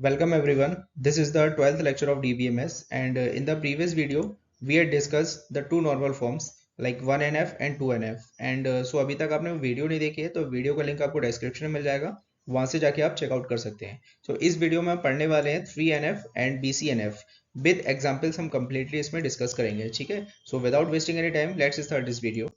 Welcome everyone. This is the 12th lecture of DBMS and in the previous video we had discussed the two normal forms like 1NF and 2NF and so अभी तक आपने video नहीं देखी है तो video का link आपको description में मिल जाएगा, वहां से जाके आप चेकआउट कर सकते हैं। तो इस वीडियो में हम पढ़ने वाले हैं 3NF and BCNF with examples हम कंप्लीटली इसमें डिस्कस करेंगे। ठीक है, so without wasting any time let's start this video.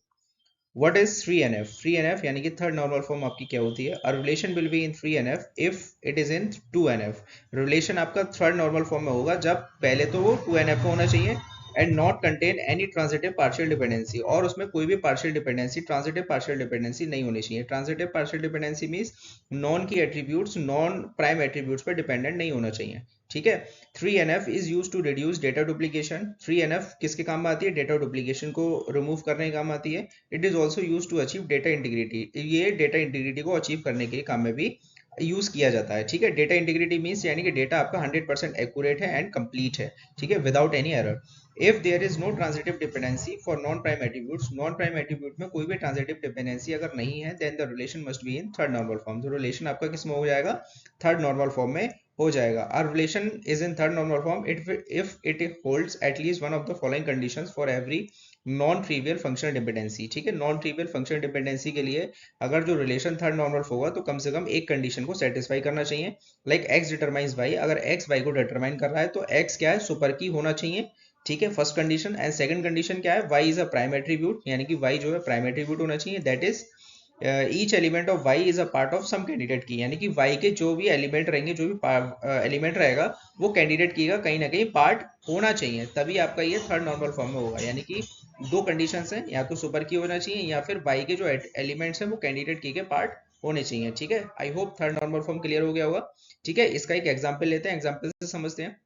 What is 3NF? 3NF यानी कि थर्ड नॉर्मल फॉर्म आपकी क्या होती है? A relation will be in 3NF if it is in 2NF. Relation आपका थर्ड नॉर्मल फॉर्म में होगा जब पहले तो वो 2NF में होना चाहिए and not contain any transitive partial dependency, और उसमें कोई भी partial dependency transitive partial dependency नहीं होनी चाहिए। Transitive partial dependency means non key attributes non prime attributes पर डिपेंडेंट नहीं होना चाहिए। ठीक है, 3NF is use to reduce data duplication. 3NF किसके काम में आती है? डेटा डुप्लीकेशन को रिमूव करने के काम आती है। It is also use to achieve data integrity. ये डेटा इंटीग्रिटी को अचीव करने के काम में भी यूज किया जाता है। ठीक है, डेटा इंटीग्रिटी मींस यानी कि डेटा आपका 100% एक्यूरेट है एंड कंप्लीट है। ठीक है, without any error. If there is no transitive dependency for non prime attributes, non prime attribute में कोई भी ट्रांजिटिव डिपेंडेंसी अगर नहीं है then the relation must be in third normal form. तो रिलेशन आपका किस में हो जाएगा? थर्ड नॉर्मल फॉर्म में हो जाएगा। Our relation is in third normal form if it holds at least one of the following conditions for every non trivial functional dependency. ठीक है, नॉन ट्रिवियल फंक्शनल डिपेंडेंसी के लिए अगर जो रिलेशन थर्ड नॉर्मल होगा तो कम से कम एक कंडीशन को सेटिस्फाई करना चाहिए। लाइक एक्स डिटरमाइंस वाई, अगर एक्स वाई को डिटरमाइन कर रहा है तो एक्स क्या है? सुपर की होना चाहिए। ठीक है, first condition. And second condition क्या है? Y is a prime attribute, यानी कि वाई जो है प्राइम एट्रीब्यूट होना चाहिए। That is each element of Y is a part of some candidate key, यानी कि वाई के जो भी एलिमेंट रहेंगे, जो भी एलिमेंट रहेगा वो कैंडिडेट की का कहीं ना कहीं पार्ट होना चाहिए, तभी आपका ये थर्ड नॉर्मल फॉर्म में होगा। यानी कि दो कंडीशंस हैं, या तो सुपर की होना चाहिए या फिर वाई के जो एलिमेंट्स हैं वो कैंडिडेट की के पार्ट होने चाहिए। ठीक है, I hope third normal form clear हो गया होगा। ठीक है, इसका एक एग्जाम्पल लेते हैं, एग्जाम्पल से समझते हैं।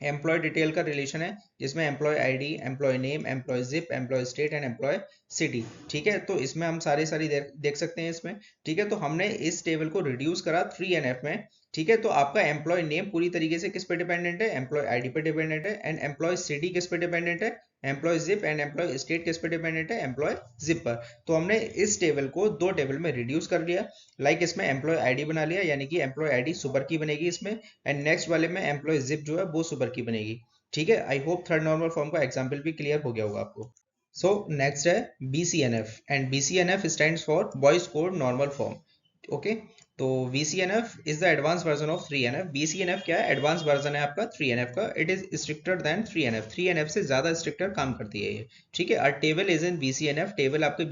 एम्प्लॉय डिटेल का रिलेशन है जिसमें employee ID, employee name, employee zip, employee state and employee city. ठीक है, तो इसमें हम सारी देख सकते हैं इसमें। ठीक है, तो हमने इस टेबल को रिड्यूस करा 3NF में। ठीक है, तो आपका एम्प्लॉय नेम पूरी तरीके से किस पे डिपेंडेंट है? एम्प्लॉय आईडी पे डिपेंडेंट है। एंड एम्प्लॉय सिटी किस पे डिपेंडेंट है? Employee zip. And employee state किस पे डिपेंडेंट है? एम्प्लॉय जिप पर। तो हमने इस टेबल को दो टेबल में रिड्यूस कर लिया। लाइक इसमें एम्प्लॉय आईडी बना लिया, यानी कि एम्प्लॉय आईडी सुपर की बनेगी इसमें, एंड नेक्स्ट वाले में एम्प्लॉय जिप जो है वो सुपर की बनेगी। ठीक है, I hope third normal form का एग्जांपल भी क्लियर हो गया होगा आपको। सो नेक्स्ट है BCNF and BCNF stands for boys code normal form. Okay, तो BCNF is the advance version of 3NF। BCNF क्या है? एडवांस वर्जन है आपका 3NF का। It is stricter then 3NF। 3NF से ज्यादा स्ट्रिक्टर काम करती है ये। ठीक है, अ table is in BCNF। Table आपके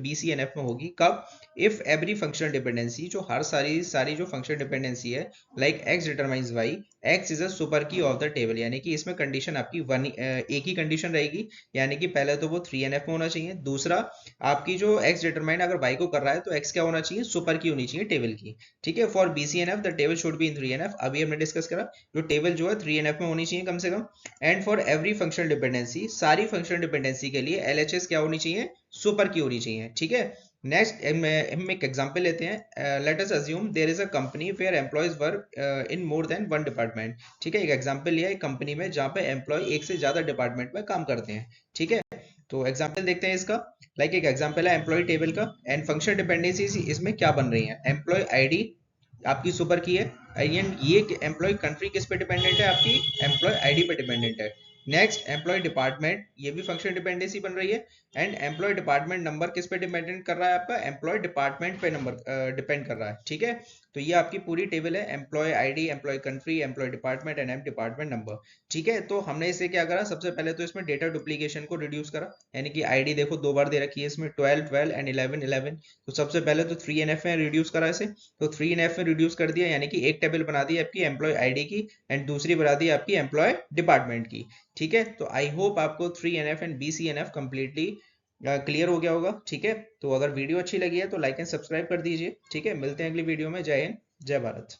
BCNF में होगी कब? इफ एवरी फंक्शनल डिपेंडेंसी, जो हर सारी जो फंक्शनल डिपेंडेंसी है, like X determines Y, X is a super key of the table, यानी कि इसमें कंडीशन आपकी एक ही कंडीशन रहेगी, यानी कि पहले तो वो 3NF में होना चाहिए। दूसरा, आपकी जो एक्स डिटरमाइन अगर वाई को कर रहा है तो एक्स क्या होना चाहिए? सुपर की होनी चाहिए टेबल की। ठीक है, for BCNF the table should be in 3NF। अभी हमने डिस्कस करा जो टेबल जो है 3NF में होनी चाहिए कम से कम। And for every functional dependency, सारी फंक्शनल डिपेंडेंसी के लिए LHS क्या होनी चाहिए? सुपर की होनी चाहिए। ठीक है, नेक्स्ट हम एक एग्जांपल लेते हैं। Let us assume there is a company where employees work in more than one department. ठीक है, एक एग्जांपल लिया एक कंपनी में जहां पे एम्प्लॉय एक से ज्यादा डिपार्टमेंट में काम करते हैं। ठीक है, तो एग्जांपल देखते हैं इसका। लाइक एक एग्जांपल है एम्प्लॉय टेबल का, एंड फंक्शनल डिपेंडेंसीज इसमें क्या बन रही है? एम्प्लॉय आईडी आपकी सुपर की है, एंड ये एम्प्लॉय कंट्री किस पे डिपेंडेंट है? आपकी एम्प्लॉय आईडी पे डिपेंडेंट है। नेक्स्ट एम्प्लॉय डिपार्टमेंट, ये भी फंक्शनल डिपेंडेंसी बन रही है, एंड एम्प्लॉय डिपार्टमेंट नंबर किस पे डिपेंडेंट कर रहा है? आपका एम्प्लॉय डिपार्टमेंट पे नंबर डिपेंड कर रहा है। ठीक है, तो ये आपकी पूरी टेबल है, employee ID, employee country, employee department and department number. ठीक है, तो हमने इसे क्या करा? सबसे पहले तो इसमें डेटा डुप्लीकेशन को रिड्यूस करा, यानी कि आईडी देखो दो बार दे रखी है इसमें, 12 12 एंड 11 11। तो सबसे पहले तो 3NF में रिड्यूस करा इसे, तो 3NF में रिड्यूस कर दिया, यानी कि एक टेबल बना दी आपकी एम्प्लॉय आईडी की एंड दूसरी बना दी आपकी एम्प्लॉय डिपार्टमेंट की। ठीक है, तो आई होप आपको 3NF and BCNF completely clear हो गया होगा। ठीक है, तो अगर वीडियो अच्छी लगी है तो लाइक एंड सब्सक्राइब कर दीजिए। ठीक है, मिलते हैं अगली वीडियो में। जय हिंद, जय भारत।